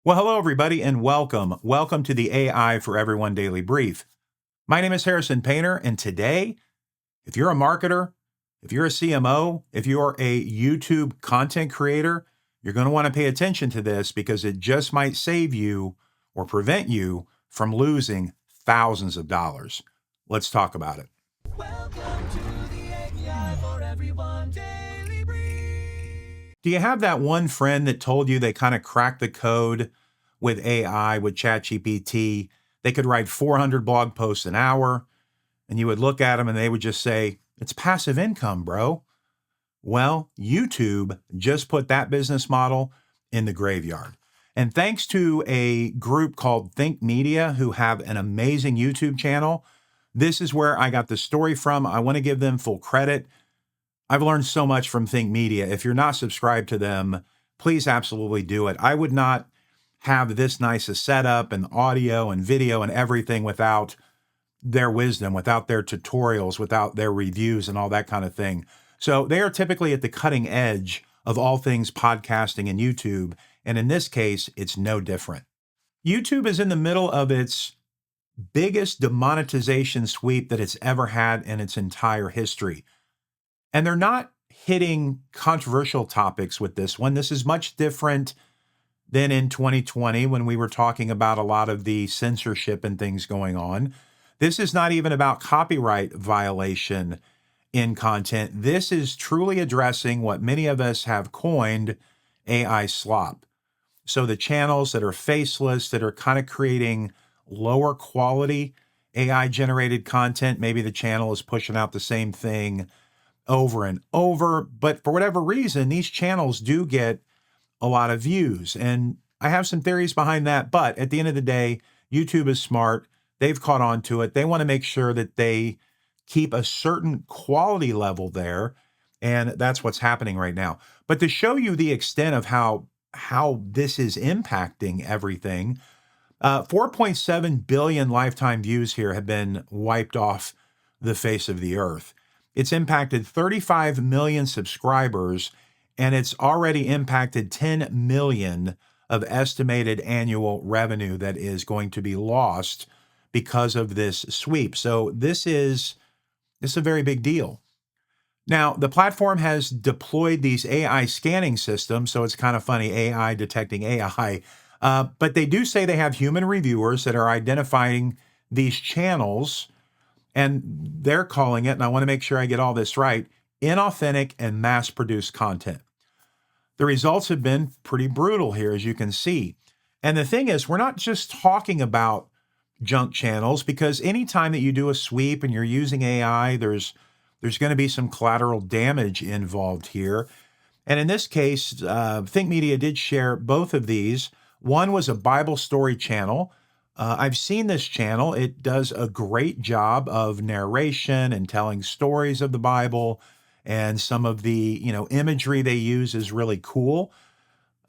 Well, hello, everybody, and welcome. Welcome to the AI for Everyone Daily Brief. My name is Harrison Painter, and today, if you're a marketer, if you're a CMO, if you're a YouTube content creator, you're going to want to pay attention to this because it just might save you or prevent you from losing thousands of dollars. Let's talk about it. Welcome to the AI for Everyone Daily Brief. Do you have that one friend that told you they kind of cracked the code with AI, with ChatGPT? They could write 400 blog posts an hour, and you would look at them and they would just say, it's passive income, bro. Well, YouTube just put that business model in the graveyard. And thanks to a group called Think Media, who have an amazing YouTube channel, this is where I got the story from. I want to give them full credit. I've learned so much from Think Media. If you're not subscribed to them, please absolutely do it. I would not have this nice a setup and audio and video and everything without their wisdom, without their tutorials, without their reviews and all that kind of thing. So they are typically at the cutting edge of all things podcasting and YouTube. And in this case, it's no different. YouTube is in the middle of its biggest demonetization sweep that it's ever had in its entire history. And they're not hitting controversial topics with this one. This is much different than in 2020 when we were talking about a lot of the censorship and things going on. This is not even about copyright violation in content. This is truly addressing what many of us have coined AI slop. So the channels that are faceless, that are kind of creating lower quality AI generated content, maybe the channel is pushing out the same thing over and over, but for whatever reason, these channels do get a lot of views. And I have some theories behind that, but at the end of the day, YouTube is smart. They've caught on to it. They want to make sure that they keep a certain quality level there. And that's what's happening right now. But to show you the extent of how this is impacting everything, 4.7 billion lifetime views here have been wiped off the face of the earth. It's impacted 35 million subscribers, and it's already impacted 10 million of estimated annual revenue that is going to be lost because of this sweep. So this is a very big deal. Now, the platform has deployed these AI scanning systems, so it's kind of funny, AI detecting AI. But they do say they have human reviewers that are identifying these channels, and they're calling it, and I want to make sure I get all this right, inauthentic and mass-produced content. The results have been pretty brutal here, as you can see. And the thing is, we're not just talking about junk channels, because anytime that you do a sweep and you're using AI, there's going to be some collateral damage involved here. And in this case, Think Media did share both of these. One was a Bible story channel. I've seen this channel. It does a great job of narration and telling stories of the Bible, and some of the, imagery they use is really cool.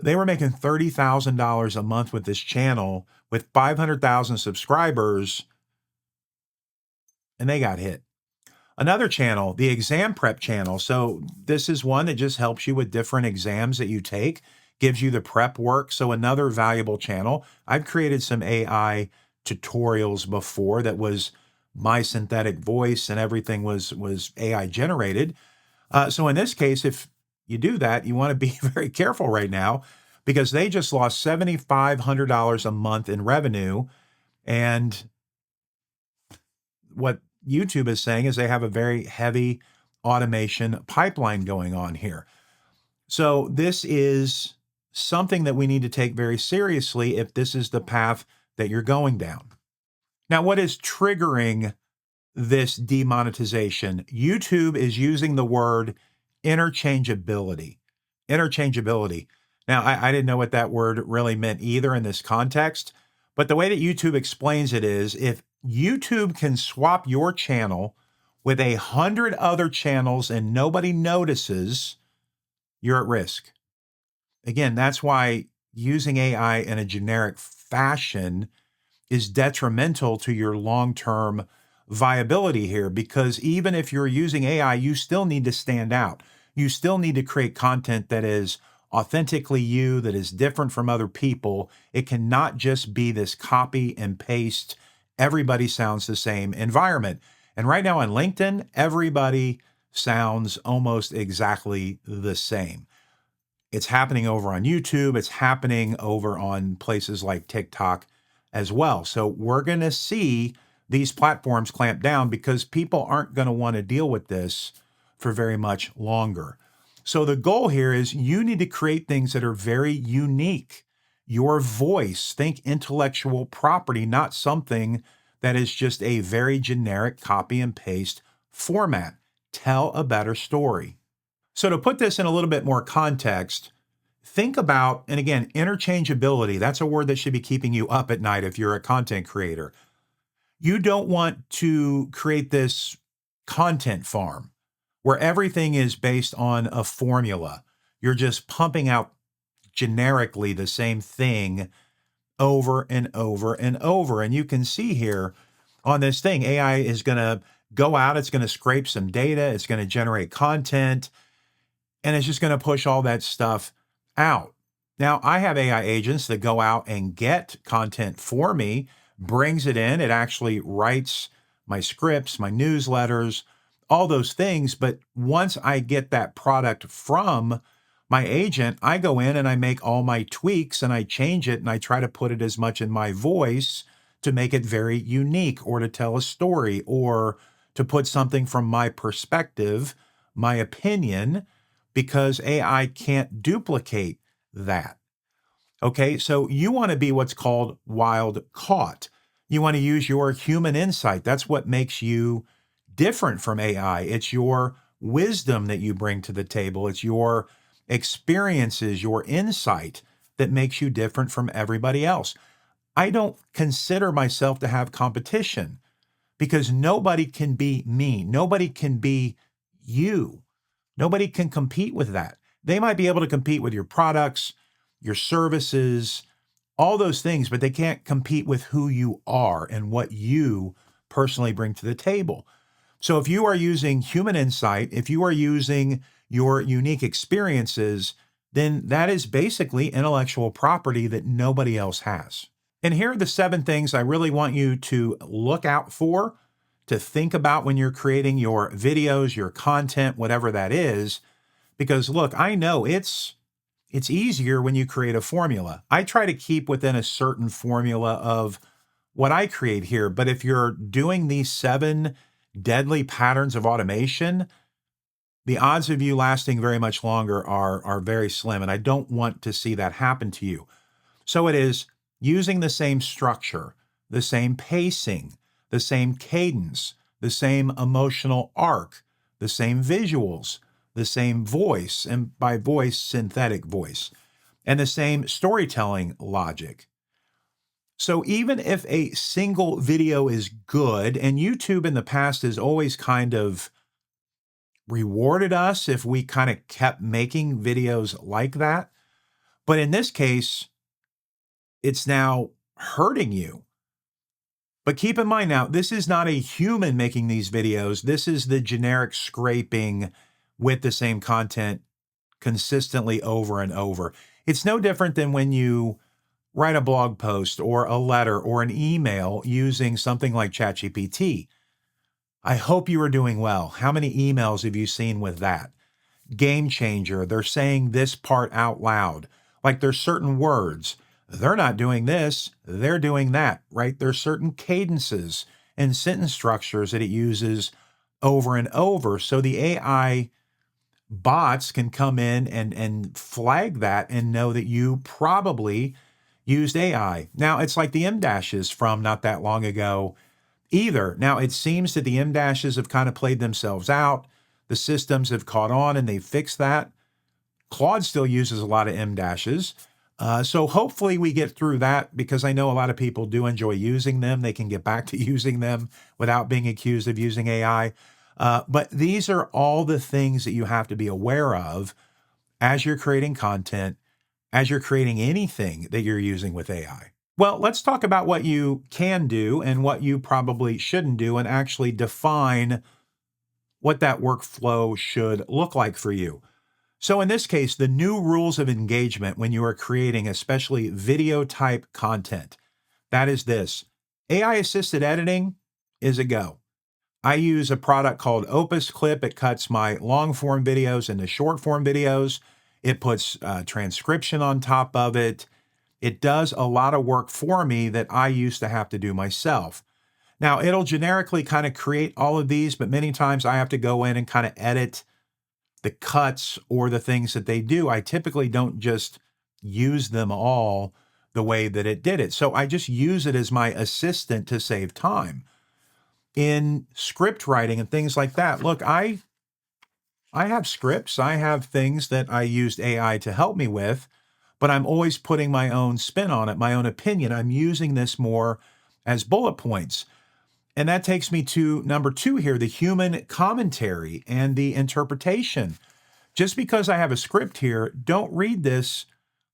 They were making $30,000 a month with this channel with 500,000 subscribers, and they got hit. Another channel, the exam prep channel. So this is one that just helps you with different exams that you take, gives you the prep work. So another valuable channel. I've created some AI tutorials before that was my synthetic voice, and everything was AI generated. So in this case, if you do that, you want to be very careful right now, because they just lost $7,500 a month in revenue. And what YouTube is saying is they have a very heavy automation pipeline going on here. So this is something that we need to take very seriously if this is the path that you're going down. Now, what is triggering this demonetization? YouTube is using the word interchangeability. Interchangeability. Now, I didn't know what that word really meant either in this context, but the way that YouTube explains it is, if YouTube can swap your channel with 100 other channels and nobody notices, you're at risk. Again, that's why using AI in a generic fashion is detrimental to your long-term viability here, because even if you're using AI, you still need to stand out. You still need to create content that is authentically you, that is different from other people. It cannot just be this copy and paste, everybody sounds the same environment. And right now on LinkedIn, everybody sounds almost exactly the same. It's happening over on YouTube. It's happening over on places like TikTok as well. So we're going to see these platforms clamp down because people aren't going to want to deal with this for very much longer. So the goal here is you need to create things that are very unique. Your voice, think intellectual property, not something that is just a very generic copy and paste format. Tell a better story. So to put this in a little bit more context, think about, and again, interchangeability, that's a word that should be keeping you up at night if you're a content creator. You don't want to create this content farm where everything is based on a formula. You're just pumping out generically the same thing over and over and over. And you can see here on this thing, AI is going to go out, it's going to scrape some data, it's going to generate content, and it's just going to push all that stuff out. Now, I have AI agents that go out and get content for me, brings it in. It actually writes my scripts, my newsletters, all those things. But once I get that product from my agent, I go in and I make all my tweaks and I change it and I try to put it as much in my voice to make it very unique or to tell a story or to put something from my perspective, my opinion, because AI can't duplicate that. Okay, so you want to be what's called wild caught. You want to use your human insight. That's what makes you different from AI. It's your wisdom that you bring to the table. It's your experiences, your insight that makes you different from everybody else. I don't consider myself to have competition because nobody can be me. Nobody can be you. Nobody can compete with that. They might be able to compete with your products, your services, all those things, but they can't compete with who you are and what you personally bring to the table. So if you are using human insight, if you are using your unique experiences, then that is basically intellectual property that nobody else has. And here are the 7 things I really want you to look out for, to think about when you're creating your videos, your content, whatever that is. Because look, I know it's easier when you create a formula. I try to keep within a certain formula of what I create here. But if you're doing these 7 deadly patterns of automation, the odds of you lasting very much longer are very slim. And I don't want to see that happen to you. So it is using the same structure, the same pacing, the same cadence, the same emotional arc, the same visuals, the same voice, and by voice, synthetic voice, and the same storytelling logic. So even if a single video is good, and YouTube in the past has always kind of rewarded us if we kind of kept making videos like that, but in this case, it's now hurting you. But keep in mind now, this is not a human making these videos. This is the generic scraping with the same content consistently over and over. It's no different than when you write a blog post or a letter or an email using something like ChatGPT. I hope you are doing well. How many emails have you seen with that? Game changer. They're saying this part out loud. Like there's certain words. They're not doing this, they're doing that, right? There's certain cadences and sentence structures that it uses over and over. So the AI bots can come in and flag that and know that you probably used AI. Now, it's like the M dashes from not that long ago either. Now, it seems that the M dashes have kind of played themselves out. The systems have caught on and they've fixed that. Claude still uses a lot of M dashes. So hopefully we get through that because I know a lot of people do enjoy using them. They can get back to using them without being accused of using AI. But these are all the things that you have to be aware of as you're creating content, as you're creating anything that you're using with AI. Well, let's talk about what you can do and what you probably shouldn't do and actually define what that workflow should look like for you. So in this case, the new rules of engagement when you are creating especially video type content, that is this: AI assisted editing is a go. I use a product called Opus Clip. It cuts my long form videos into short form videos. It puts transcription on top of it. It does a lot of work for me that I used to have to do myself. Now, it'll generically kind of create all of these, but many times I have to go in and kind of edit the cuts or the things that they do. I typically don't just use them all the way that it did it. So I just use it as my assistant to save time. In script writing and things like that, look, I have scripts, I have things that I used AI to help me with, but I'm always putting my own spin on it, my own opinion. I'm using this more as bullet points. And that takes me to number 2 here, the human commentary and the interpretation. Just because I have a script here, don't read this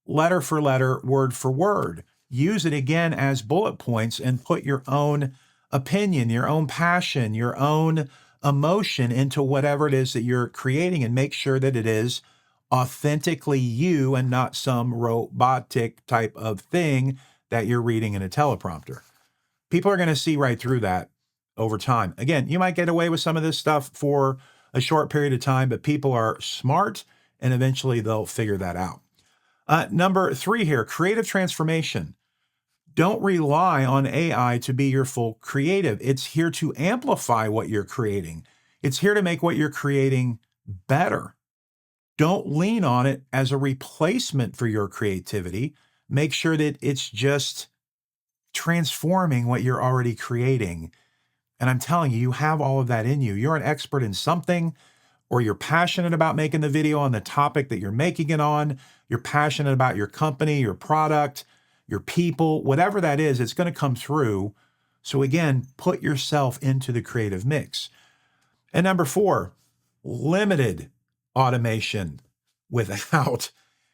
letter for letter, word for word. Use it again as bullet points and put your own opinion, your own passion, your own emotion into whatever it is that you're creating, and make sure that it is authentically you and not some robotic type of thing that you're reading in a teleprompter. People are going to see right through that over time. Again, you might get away with some of this stuff for a short period of time, but people are smart and eventually they'll figure that out. Number 3 here, creative transformation. Don't rely on AI to be your full creative. It's here to amplify what you're creating. It's here to make what you're creating better. Don't lean on it as a replacement for your creativity. Make sure that it's just transforming what you're already creating. And I'm telling you, you have all of that in you. You're an expert in something, or you're passionate about making the video on the topic that you're making it on. You're passionate about your company, your product, your people, whatever that is, it's going to come through. So again, put yourself into the creative mix. And number 4, limited automation without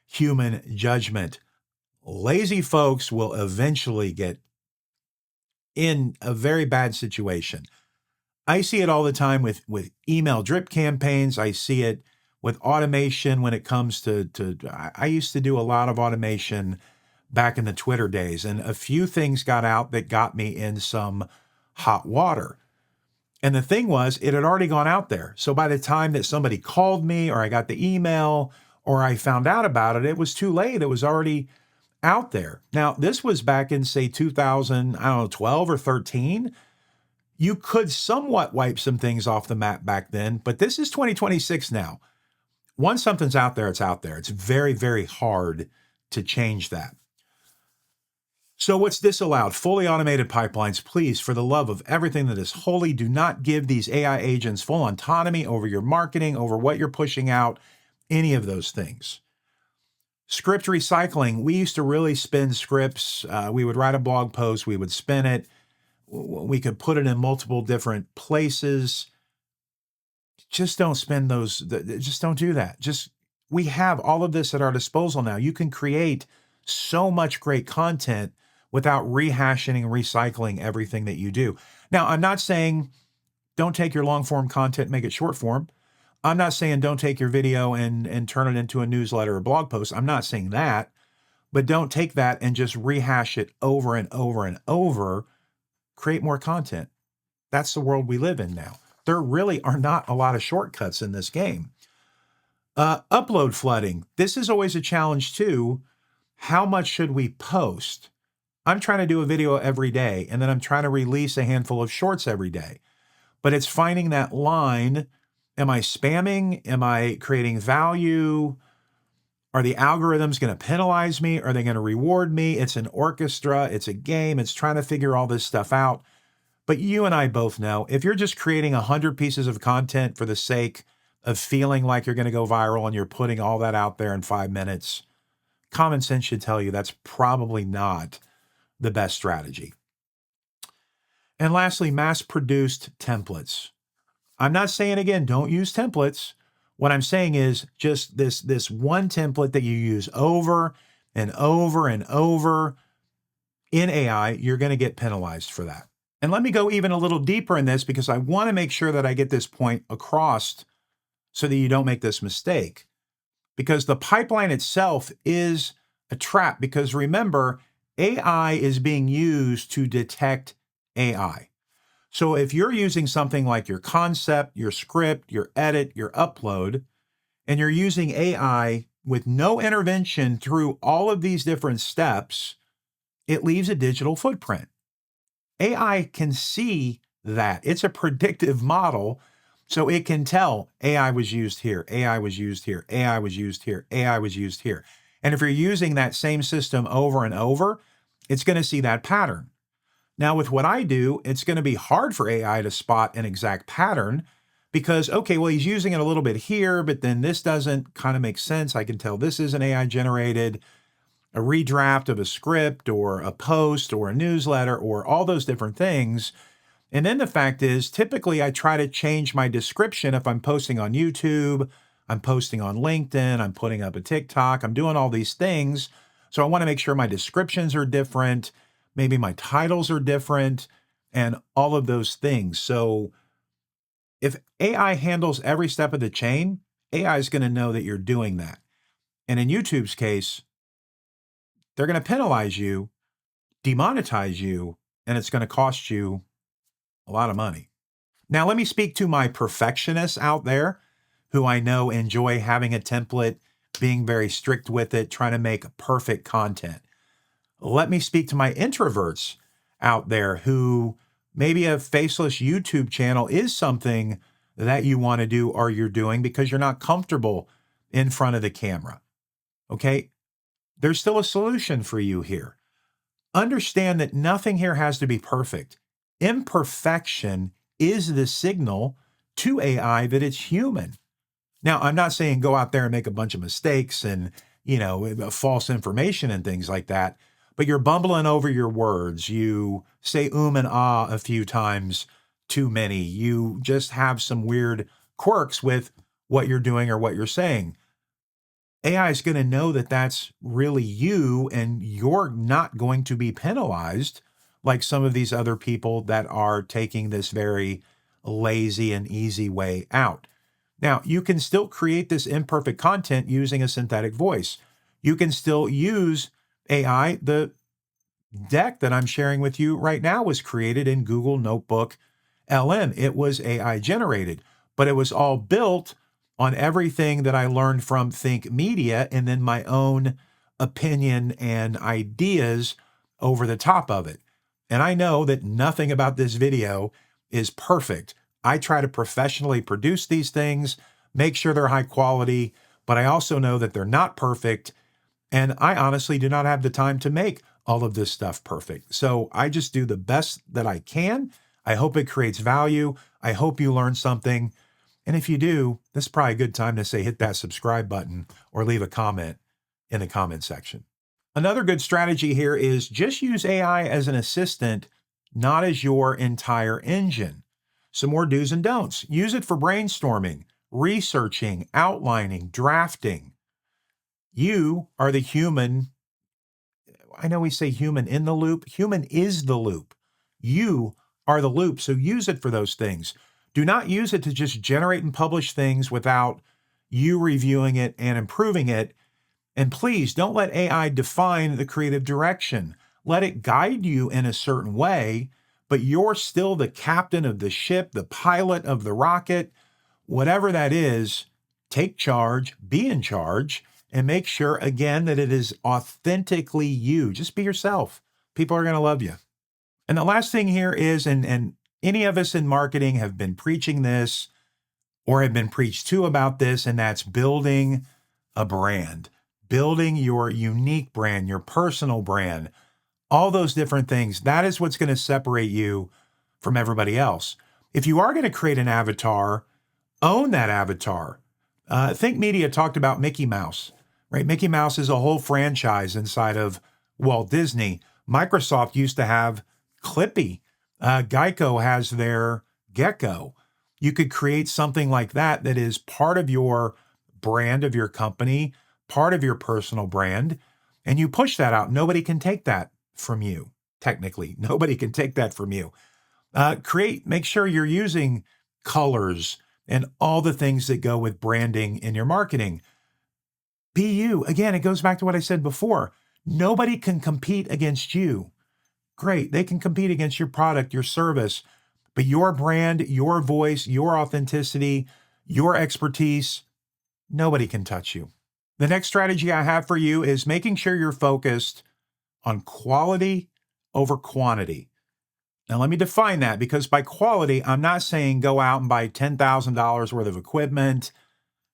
human judgment. Lazy folks will eventually get in a very bad situation. I see it all the time with email drip campaigns. I see it with automation when it comes to I used to do a lot of automation back in the Twitter days, and a few things got out that got me in some hot water. And the thing was, it had already gone out there. So by the time that somebody called me or I got the email or I found out about it, it was too late. It was already out there. Now, this was back in, say, 2012 or 13. You could somewhat wipe some things off the map back then, but this is 2026 now. Once something's out there, it's out there. It's very, very hard to change that. So what's disallowed? Fully automated pipelines. Please, for the love of everything that is holy, do not give these AI agents full autonomy over your marketing, over what you're pushing out, any of those things. Script recycling. We used to really spin scripts. We would write a blog post. We would spin it. We could put it in multiple different places. Just don't spend those. Just don't do that. We have all of this at our disposal now. You can create so much great content without rehashing and recycling everything that you do. Now, I'm not saying don't take your long form content, make it short form. I'm not saying don't take your video and turn it into a newsletter or blog post. I'm not saying that, but don't take that and just rehash it over and over and over. Create more content. That's the world we live in now. There really are not a lot of shortcuts in this game. Upload flooding. This is always a challenge too. How much should we post? I'm trying to do a video every day, and then I'm trying to release a handful of shorts every day. But it's finding that line. Am I spamming? Am I creating value? Are the algorithms going to penalize me? Are they going to reward me? It's an orchestra. It's a game. It's trying to figure all this stuff out. But you and I both know, if you're just creating 100 pieces of content for the sake of feeling like you're going to go viral and you're putting all that out there in 5 minutes, common sense should tell you that's probably not the best strategy. And lastly, mass-produced templates. I'm not saying, again, don't use templates. What I'm saying is just this one template that you use over and over and over in AI, you're going to get penalized for that. And let me go even a little deeper in this because I want to make sure that I get this point across so that you don't make this mistake. because the pipeline itself is a trap. Because remember, AI is being used to detect AI. So if you're using something like your concept, your script, your edit, your upload, and you're using AI with no intervention through all of these different steps, it leaves a digital footprint. AI can see that. It's a predictive model, so it can tell AI was used here, AI was used here, AI was used here, AI was used here. And if you're using that same system over and over, it's going to see that pattern. Now, with what I do, it's going to be hard for AI to spot an exact pattern because, okay, well, he's using it a little bit here, but then this doesn't kind of make sense. I can tell this is an AI generated, a redraft of a script or a post or a newsletter or all those different things. And then the fact is, typically I try to change my description if I'm posting on YouTube, I'm posting on LinkedIn, I'm putting up a TikTok, I'm doing all these things. So I want to make sure my descriptions are different, maybe my titles are different, and all of those things. So if AI handles every step of the chain, AI is going to know that you're doing that. And in YouTube's case, they're going to penalize you, demonetize you, and it's going to cost you a lot of money. Now, let me speak to my perfectionists out there who I know enjoy having a template, being very strict with it, trying to make perfect content. Let me speak to my introverts out there who maybe a faceless YouTube channel is something that you want to do or you're doing because you're not comfortable in front of the camera. Okay? There's still a solution for you here. Understand that nothing here has to be perfect. Imperfection is the signal to AI that it's human. Now, I'm not saying go out there and make a bunch of mistakes and, false information and things like that, but you're bumbling over your words. You say and ah a few times too many. You just have some weird quirks with what you're doing or what you're saying. AI is going to know that that's really you, and you're not going to be penalized like some of these other people that are taking this very lazy and easy way out. Now, you can still create this imperfect content using a synthetic voice. You can still use AI. The deck that I'm sharing with you right now was created in Google Notebook LM. It was AI generated, but it was all built on everything that I learned from Think Media and then my own opinion and ideas over the top of it. And I know that nothing about this video is perfect. I try to professionally produce these things, make sure they're high quality, but I also know that they're not perfect. And I honestly do not have the time to make all of this stuff perfect. So I just do the best that I can. I hope it creates value. I hope you learn something. And if you do, this is probably a good time to say hit that subscribe button or leave a comment in the comment section. Another good strategy here is just use AI as an assistant, not as your entire engine. Some more do's and don'ts. Use it for brainstorming, researching, outlining, drafting. You are the human. I know we say human in the loop. Human is the loop. You are the loop, so use it for those things. Do not use it to just generate and publish things without you reviewing it and improving it. And please don't let AI define the creative direction. Let it guide you in a certain way, but you're still the captain of the ship, the pilot of the rocket, whatever that is. Take charge, be in charge, and make sure, again, that it is authentically you. Just be yourself. People are going to love you. And the last thing here is, and any of us in marketing have been preaching this or have been preached to about this, and that's building a brand, building your unique brand, your personal brand, all those different things. That is what's going to separate you from everybody else. If you are going to create an avatar, own that avatar. Think Media talked about Mickey Mouse, right? Mickey Mouse is a whole franchise inside of Walt Disney. Microsoft used to have Clippy. Geico has their Gecko. You could create something like that that is part of your brand of your company, part of your personal brand, and you push that out. Nobody can take that from you, technically. Nobody can take that from you. Make sure you're using colors and all the things that go with branding in your marketing. Be you. Again, it goes back to what I said before. Nobody can compete against you. Great. They can compete against your product, your service, but your brand, your voice, your authenticity, your expertise, nobody can touch you. The next strategy I have for you is making sure you're focused on quality over quantity. Now, let me define that, because by quality, I'm not saying go out and buy $10,000 worth of equipment.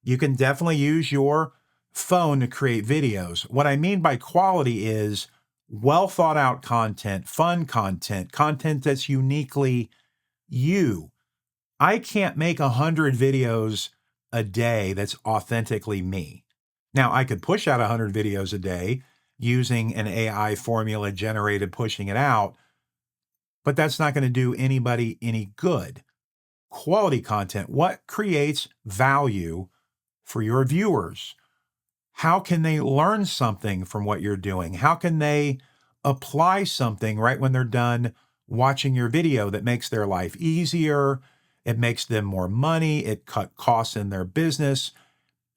You can definitely use your phone to create videos. What I mean by quality is well thought out content, fun content, content that's uniquely you. I can't make 100 videos a day that's authentically me. Now, I could push out 100 videos a day using an AI formula generated, pushing it out, but that's not going to do anybody any good. Quality content, what creates value for your viewers? How can they learn something from what you're doing? How can they apply something right when they're done watching your video that makes their life easier? It makes them more money. It cut costs in their business.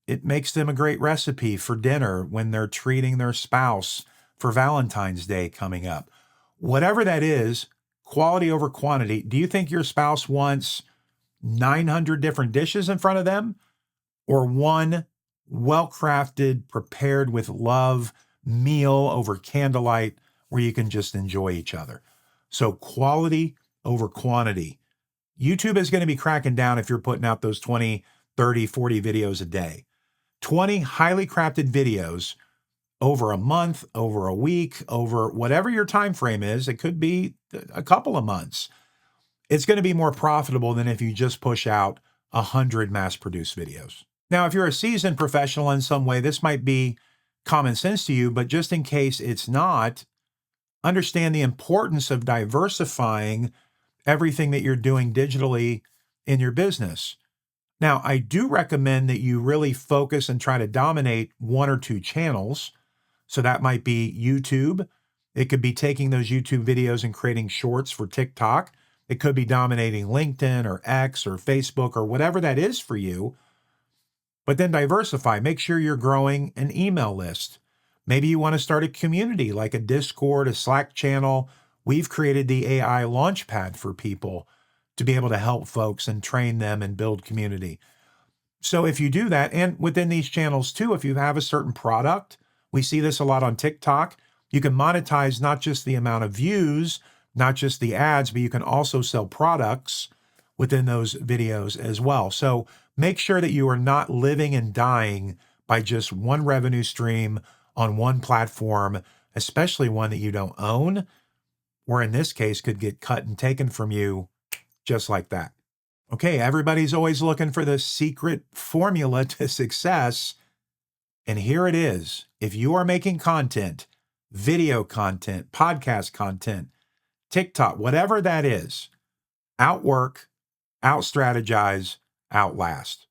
It makes them a great recipe for dinner when they're treating their spouse for Valentine's Day coming up. Whatever that is, quality over quantity. Do you think your spouse wants 900 different dishes in front of them, or one well-crafted, prepared with love meal over candlelight where you can just enjoy each other? So quality over quantity. YouTube is going to be cracking down if you're putting out those 20, 30, 40 videos a day. 20 highly crafted videos over a month, over a week, over whatever your time frame is. It could be a couple of months. It's going to be more profitable than if you just push out 100 mass-produced videos. Now, if you're a seasoned professional in some way, this might be common sense to you, but just in case it's not, understand the importance of diversifying everything that you're doing digitally in your business. Now, I do recommend that you really focus and try to dominate one or two channels. So that might be YouTube. It could be taking those YouTube videos and creating shorts for TikTok. It could be dominating LinkedIn or X or Facebook or whatever that is for you. But then diversify. Make sure you're growing an email list. Maybe you want to start a community like a Discord, a Slack channel. We've created the AI Launchpad for people to be able to help folks and train them and build community. So if you do that, and within these channels too, if you have a certain product, we see this a lot on TikTok, you can monetize not just the amount of views, not just the ads, but you can also sell products within those videos as well. So make sure that you are not living and dying by just one revenue stream on one platform, especially one that you don't own, or in this case could get cut and taken from you just like that. Okay, everybody's always looking for the secret formula to success. And here it is. If you are making content, video content, podcast content, TikTok, whatever that is, outwork, outstrategize, outlast.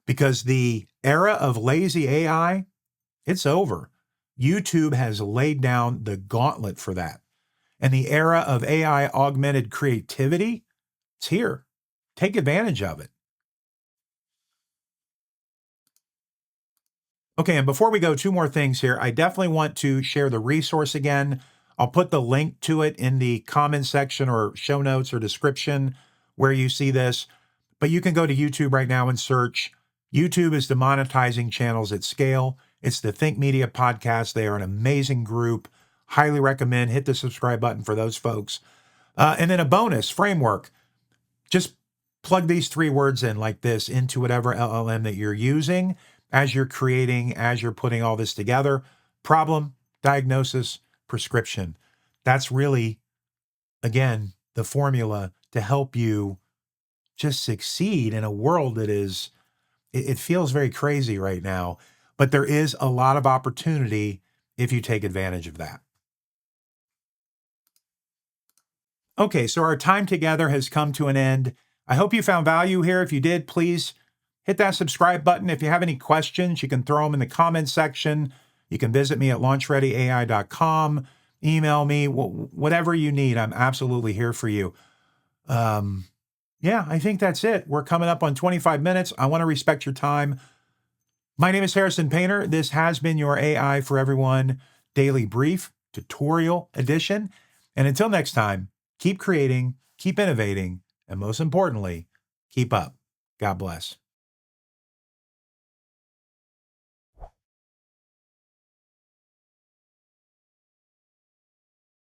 Because the era of lazy AI, it's over. YouTube has laid down the gauntlet for that. And the era of AI augmented creativity, it's here. Take advantage of it. Okay, and before we go, two more things here. I definitely want to share the resource again. I'll put the link to it in the comment section or show notes or description where you see this. But you can go to YouTube right now and search. YouTube is Demonetizing Channels at Scale. It's the Think Media podcast. They are an amazing group. Highly recommend. Hit the subscribe button for those folks. And then a bonus framework. Just plug these three words in like this into whatever LLM that you're using as you're creating, as you're putting all this together. Problem, diagnosis, prescription. That's really, again, the formula to help you just succeed in a world that is, it feels very crazy right now, but there is a lot of opportunity if you take advantage of that. Okay, so our time together has come to an end. I hope you found value here. If you did, please hit that subscribe button. If you have any questions, you can throw them in the comments section. You can visit me at launchreadyai.com, email me, whatever you need. I'm absolutely here for you. Yeah, I think that's it. We're coming up on 25 minutes. I want to respect your time. My name is Harrison Painter. This has been your AI for Everyone Daily Brief Tutorial Edition. And until next time, keep creating, keep innovating, and most importantly, keep up. God bless.